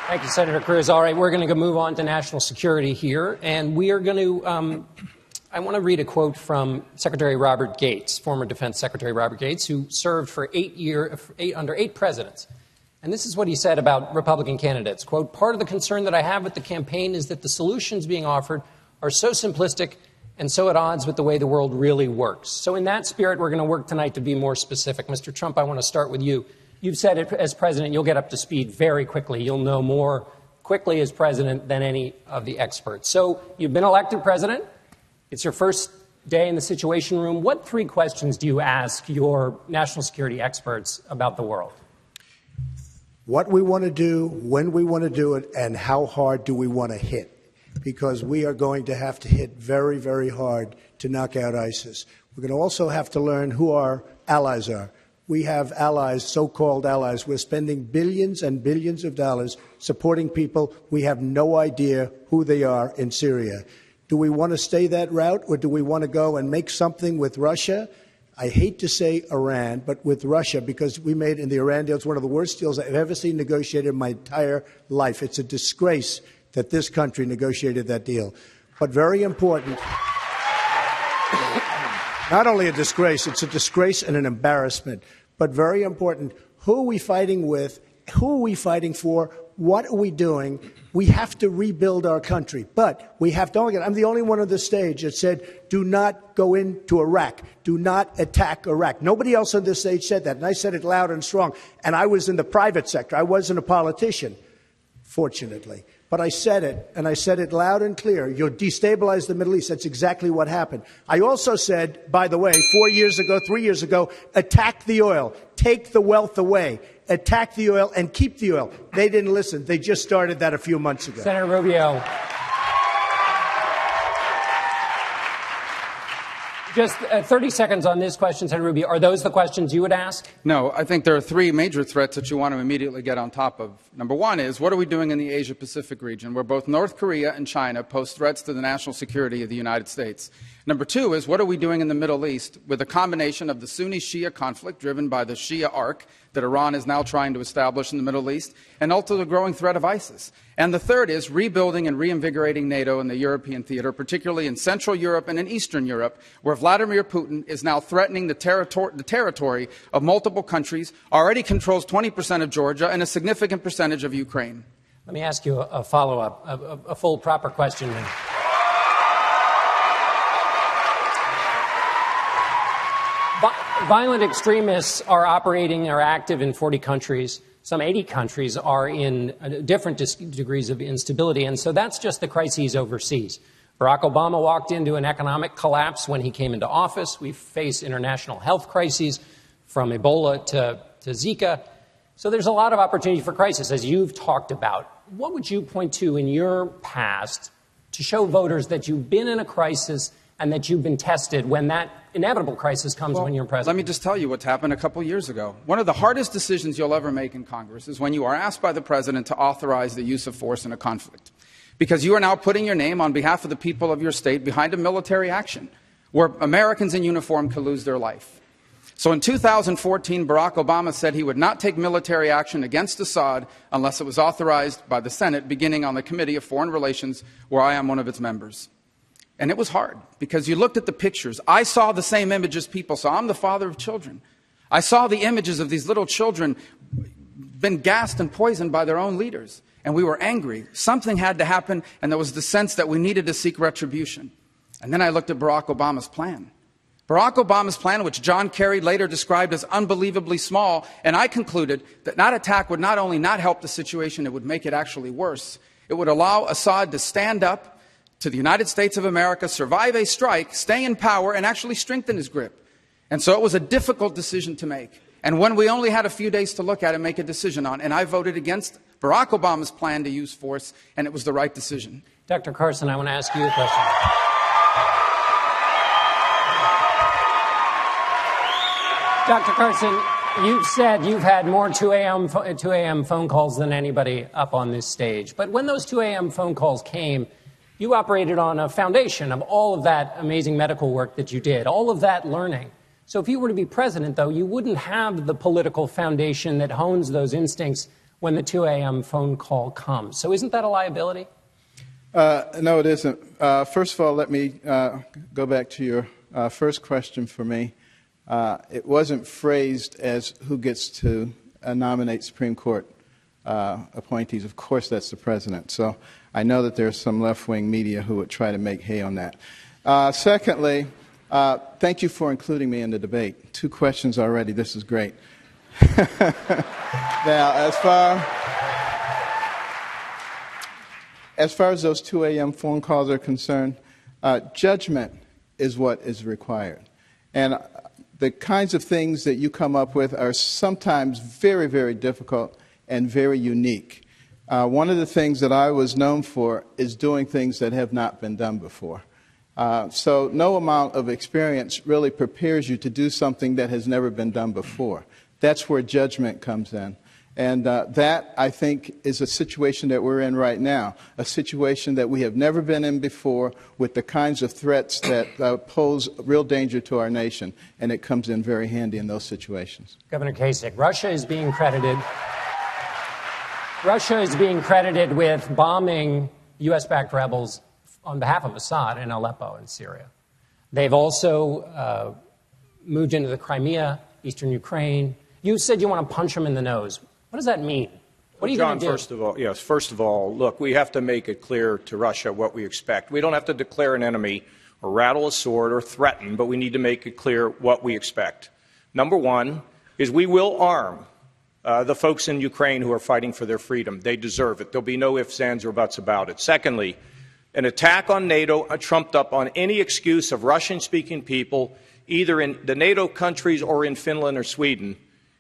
Thank you, Senator Cruz. All right, we're going to move on to national security here, and we are going to I want to read a quote from Secretary Robert Gates, former Defense Secretary Robert Gates, who served for under 8 presidents. And this is what he said about Republican candidates. Quote, "Part of the concern that I have with the campaign is that the solutions being offered are so simplistic and so at odds with the way the world really works." So in that spirit, we're going to work tonight to be more specific. Mr. Trump, I want to start with you. You've said it as president, you'll get up to speed very quickly. You'll know more quickly as president than any of the experts. So you've been elected president. It's your first day in the Situation Room. What 3 questions do you ask your national security experts about the world? What we want to do, when we want to do it, and how hard do we want to hit? Because we are going to have to hit very, very hard to knock out ISIS. We're going to also have to learn who our allies are. We have allies, so-called allies. We're spending billions and billions of dollars supporting people. We have no idea who they are in Syria. Do we want to stay that route, or do we want to go and make something with Russia? I hate to say Iran, but with Russia, because we made in the Iran deal, it's one of the worst deals I've ever seen negotiated in my entire life. It's a disgrace that this country negotiated that deal. But very important, not only a disgrace, it's a disgrace and an embarrassment, but very important, who are we fighting with? Who are we fighting for? What are we doing? We have to rebuild our country, but we have to, I'm the only one on the stage that said, do not go into Iraq. Do not attack Iraq. Nobody else on this stage said that, and I said it loud and strong. And I was in the private sector. I wasn't a politician, fortunately. But I said it, and I said it loud and clear. You'll destabilize the Middle East. That's exactly what happened. I also said, by the way, 3 years ago, attack the oil. Take the wealth away. Attack the oil and keep the oil. They didn't listen. They just started that a few months ago. Senator Rubio. Just 30 seconds on this question, Senator Rubio. Are those the questions you would ask? No, I think there are 3 major threats that you want to immediately get on top of. Number 1 is, what are we doing in the Asia-Pacific region, where both North Korea and China pose threats to the national security of the United States? Number 2 is, what are we doing in the Middle East with a combination of the Sunni-Shia conflict driven by the Shia arc that Iran is now trying to establish in the Middle East, and also the growing threat of ISIS? And the 3rd is rebuilding and reinvigorating NATO in the European theater, particularly in Central Europe and in Eastern Europe, where Vladimir Putin is now threatening the territory of multiple countries, already controls 20% of Georgia and a significant percentage of Ukraine. Let me ask you a follow-up, a full, proper question. Violent extremists are active in 40 countries. Some 80 countries are in different degrees of instability, and so that's just the crises overseas. Barack Obama walked into an economic collapse when he came into office. We face international health crises from Ebola to Zika. So there's a lot of opportunity for crisis, as you've talked about. What would you point to in your past to show voters that you've been in a crisis and that you've been tested when that inevitable crisis comes when you're president? Let me just tell you what's happened a couple years ago. One of the hardest decisions you'll ever make in Congress is when you are asked by the president to authorize the use of force in a conflict. Because you are now putting your name on behalf of the people of your state behind a military action where Americans in uniform could lose their life. So in 2014, Barack Obama said he would not take military action against Assad unless it was authorized by the Senate, beginning on the Committee of Foreign Relations, where I am one of its members. And it was hard, because you looked at the pictures. I saw the same images people saw. I'm the father of children. I saw the images of these little children been gassed and poisoned by their own leaders. And we were angry. Something had to happen, and there was the sense that we needed to seek retribution. And then I looked at Barack Obama's plan. Barack Obama's plan, which John Kerry later described as unbelievably small, and I concluded that that attack would not only not help the situation, it would make it actually worse. It would allow Assad to stand up to the United States of America, survive a strike, stay in power, and actually strengthen his grip. And so it was a difficult decision to make. And when we only had a few days to look at and make a decision on, and I voted against Barack Obama's plan to use force, and it was the right decision. Dr. Carson, I want to ask you a question. Dr. Carson, you've said you've had more 2 a.m. phone calls than anybody up on this stage. But when those 2 a.m. phone calls came, you operated on a foundation of all of that amazing medical work that you did, all of that learning. So if you were to be president, though, you wouldn't have the political foundation that hones those instincts when the 2 a.m. phone call comes. So isn't that a liability? No, it isn't. First of all, let me go back to your first question for me. It wasn't phrased as who gets to nominate Supreme Court appointees. Of course, that's the president. So I know that there's some left-wing media who would try to make hay on that. Secondly, thank you for including me in the debate. 2 questions already. This is great. Now, as far as those 2 a.m. phone calls are concerned, judgment is what is required. And the kinds of things that you come up with are sometimes very, very difficult and very unique. One of the things that I was known for is doing things that have not been done before. So no amount of experience really prepares you to do something that has never been done before. That's where judgment comes in. And that, I think, is a situation that we're in right now, a situation that we have never been in before with the kinds of threats that pose real danger to our nation. And it comes in very handy in those situations. Governor Kasich, Russia is being credited with bombing U.S.-backed rebels on behalf of Assad in Aleppo in Syria. They've also moved into the Crimea, eastern Ukraine. You said you want to punch them in the nose. What does that mean? What are you going to do? First of all, look, we have to make it clear to Russia what we expect. We don't have to declare an enemy or rattle a sword or threaten, but we need to make it clear what we expect. Number one is we will arm the folks in Ukraine who are fighting for their freedom. They deserve it. There'll be no ifs, ands, or buts about it. Secondly, an attack on NATO trumped up on any excuse of Russian-speaking people, either in the NATO countries or in Finland or Sweden,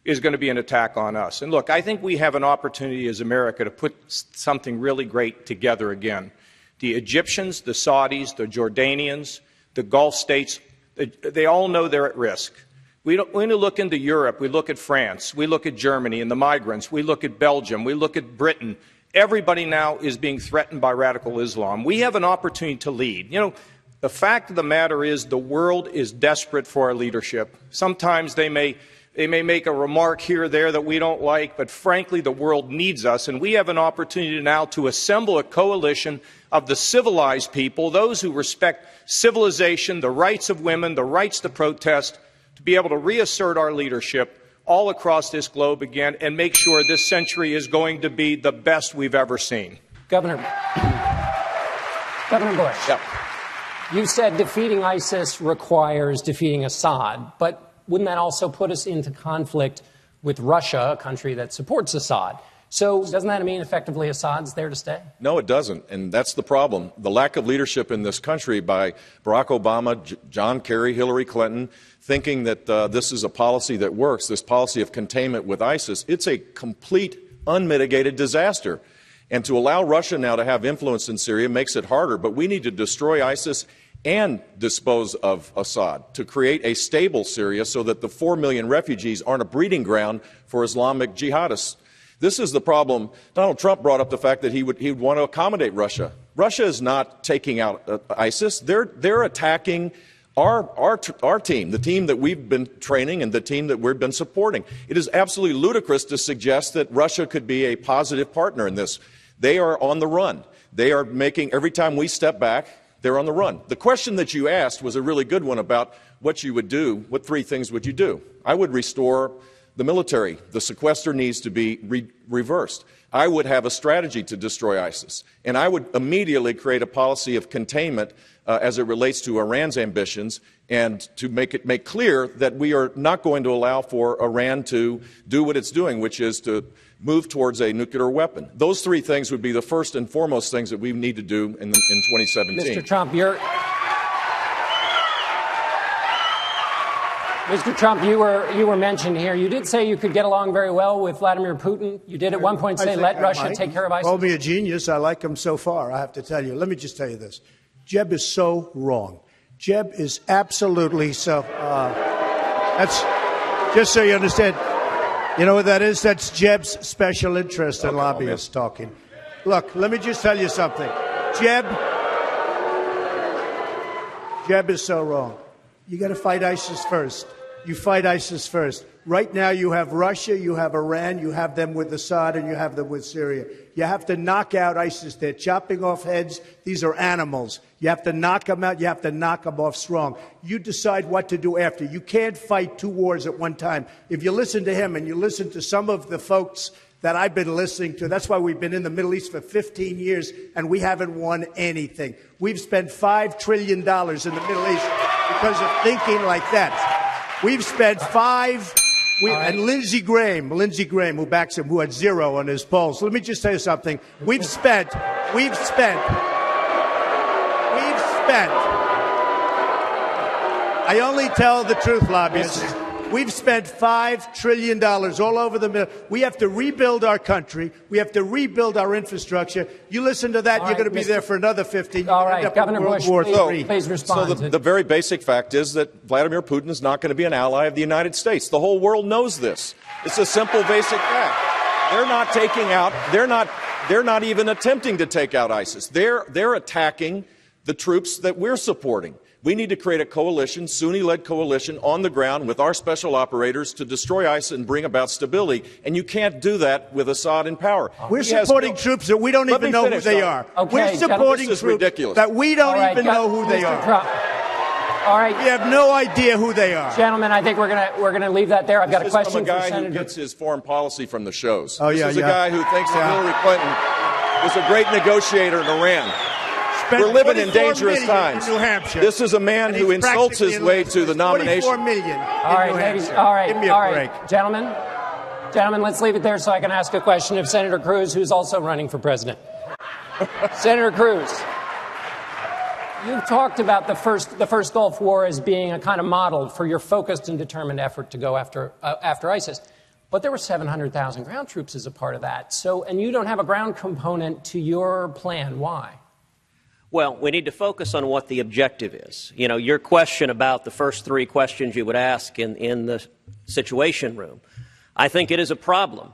is going to be an attack on us. And look, I think we have an opportunity as America to put something really great together again. The Egyptians, the Saudis, the Jordanians, the Gulf states, they all know they're at risk. When we look into Europe, we look at France, we look at Germany and the migrants, we look at Belgium, we look at Britain. Everybody now is being threatened by radical Islam. We have an opportunity to lead. You know, the fact of the matter is the world is desperate for our leadership. Sometimes they may make a remark here or there that we don't like, but frankly, the world needs us, and we have an opportunity now to assemble a coalition of the civilized people, those who respect civilization, the rights of women, the rights to protest, to be able to reassert our leadership all across this globe again and make sure this century is going to be the best we've ever seen. Governor Bush, Yep. You said defeating ISIS requires defeating Assad, but wouldn't that also put us into conflict with Russia, a country that supports Assad? So doesn't that mean effectively Assad's there to stay? No, it doesn't. And that's the problem. The lack of leadership in this country by Barack Obama, John Kerry, Hillary Clinton, thinking that this is a policy that works, this policy of containment with ISIS, it's a complete, unmitigated disaster. And to allow Russia now to have influence in Syria makes it harder. But we need to destroy ISIS and dispose of Assad to create a stable Syria so that the 4 million refugees aren't a breeding ground for Islamic jihadists. This is the problem. Donald Trump brought up the fact that he would want to accommodate Russia. Russia is not taking out ISIS. They're attacking our team, the team that we've been training and the team that we've been supporting. It is absolutely ludicrous to suggest that Russia could be a positive partner in this. They are on the run. They are making, every time we step back, they're on the run. The question that you asked was a really good one about what you would do. What 3 things would you do? I would restore the military. The sequester needs to be reversed. I would have a strategy to destroy ISIS. And I would immediately create a policy of containment as it relates to Iran's ambitions and to make clear that we are not going to allow for Iran to do what it's doing, which is to move towards a nuclear weapon. Those 3 things would be the first and foremost things that we need to do in 2017. Mr. Trump, you were mentioned here. You did say you could get along very well with Vladimir Putin. You did at one point say let Russia take care of ISIS. Call me a genius. I like him so far, I have to tell you. Let me just tell you this. Jeb is so wrong. Jeb is absolutely so. That's just so you understand. You know what that is? That's Jeb's special interest and lobbyists talking. Look, let me just tell you something. Jeb is so wrong. You got to fight ISIS first. You fight ISIS first. Right now, you have Russia, you have Iran, you have them with Assad, and you have them with Syria. You have to knock out ISIS. They're chopping off heads. These are animals. You have to knock them out. You have to knock them off strong. You decide what to do after. You can't fight two wars at one time. If you listen to him and you listen to some of the folks that I've been listening to, that's why we've been in the Middle East for 15 years, and we haven't won anything. We've spent $5 trillion in the Middle East because of thinking like that. We've spent and Lindsey Graham, who backs him, who had 0 on his polls. Let me just tell you something. We've spent. I only tell the truth, lobbyists. We've spent $5 trillion all over the middle. We have to rebuild our country. We have to rebuild our infrastructure. You listen to that, you're going to be there for another 15 years. All right, Governor Bush, please respond. So the very basic fact is that Vladimir Putin is not going to be an ally of the United States. The whole world knows this. It's a simple, basic fact. They're not taking out. They're not even attempting to take out ISIS. They're attacking the troops that we're supporting. We need to create a coalition, Sunni-led coalition, on the ground with our special operators to destroy ISIS and bring about stability. And you can't do that with Assad in power. We're supporting troops that we don't even know who they are. Okay, we're supporting troops that we don't even know who they are. All right. We have no idea who they are. Gentlemen, I think we're gonna leave that there. I've got a question for Senator. This is from a guy who gets his foreign policy from the shows. Oh, yeah, this is a guy who thinks that Hillary Clinton was a great negotiator in Iran. We're living in dangerous times. This is a man who insults his way to the nomination. $44 million. All right, ladies. All right. Give me a break. Gentlemen, let's leave it there so I can ask a question of Senator Cruz, who's also running for president. Senator Cruz, you've talked about the first Gulf War as being a kind of model for your focused and determined effort to go after ISIS. But there were 700,000 ground troops as a part of that. So, and you don't have a ground component to your plan. Why? Well, we need to focus on what the objective is. You know, your question about the first 3 questions you would ask in the Situation Room, I think it is a problem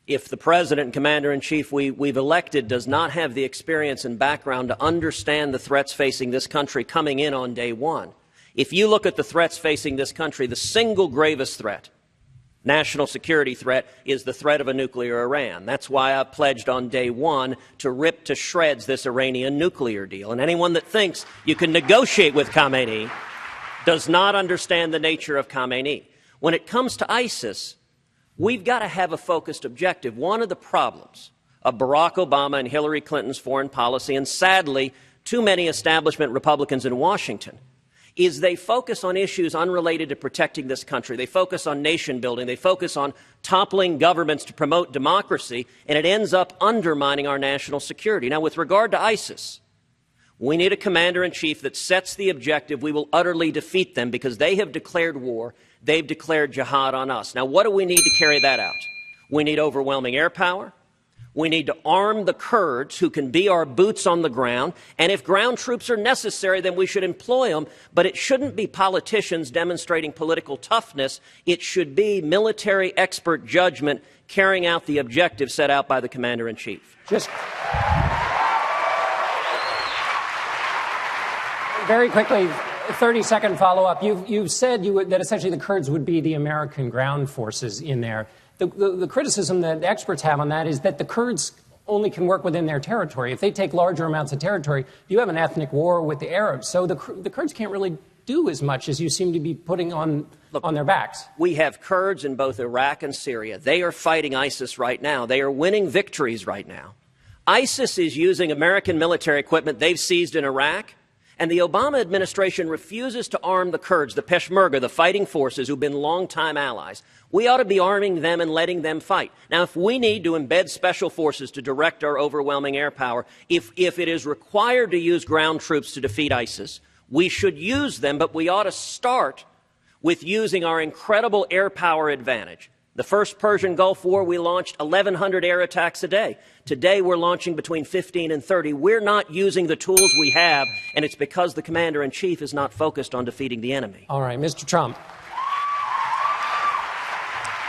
if the President and Commander-in-Chief we've elected does not have the experience and background to understand the threats facing this country coming in on day one. If you look at the threats facing this country, the single gravest threat, national security threat, is the threat of a nuclear Iran. That's why I pledged on day one to rip to shreds this Iranian nuclear deal. And anyone that thinks you can negotiate with Khamenei does not understand the nature of Khamenei. When it comes to ISIS, we've got to have a focused objective. One of the problems of Barack Obama and Hillary Clinton's foreign policy, and sadly, too many establishment Republicans in Washington, is they focus on issues unrelated to protecting this country. They focus on nation building. They focus on toppling governments to promote democracy, and it ends up undermining our national security. Now, with regard to ISIS, we need a commander-in-chief that sets the objective. We will utterly defeat them because they have declared war. They've declared jihad on us. Now, what do we need to carry that out? We need overwhelming air power. We need to arm the Kurds who can be our boots on the ground. And if ground troops are necessary, then we should employ them. But it shouldn't be politicians demonstrating political toughness. It should be military expert judgment carrying out the objective set out by the Commander-in-Chief. Just very quickly, 30-second follow-up. You've said that essentially the Kurds would be the American ground forces in there. The criticism that the experts have on that is that the Kurds only can work within their territory. If they take larger amounts of territory, you have an ethnic war with the Arabs. So the Kurds can't really do as much as you seem to be putting on their backs. We have Kurds in both Iraq and Syria. They are fighting ISIS right now. They are winning victories right now. ISIS is using American military equipment they've seized in Iraq. And the Obama administration refuses to arm the Kurds, the Peshmerga, the fighting forces who've been longtime allies. We ought to be arming them and letting them fight. Now, if we need to embed special forces to direct our overwhelming air power, if it is required to use ground troops to defeat ISIS, we should use them, but we ought to start with using our incredible air power advantage. The first Persian Gulf War, we launched 1,100 air attacks a day. Today, we're launching between 15 and 30. We're not using the tools we have, and it's because the Commander-in-Chief is not focused on defeating the enemy. All right, Mr. Trump.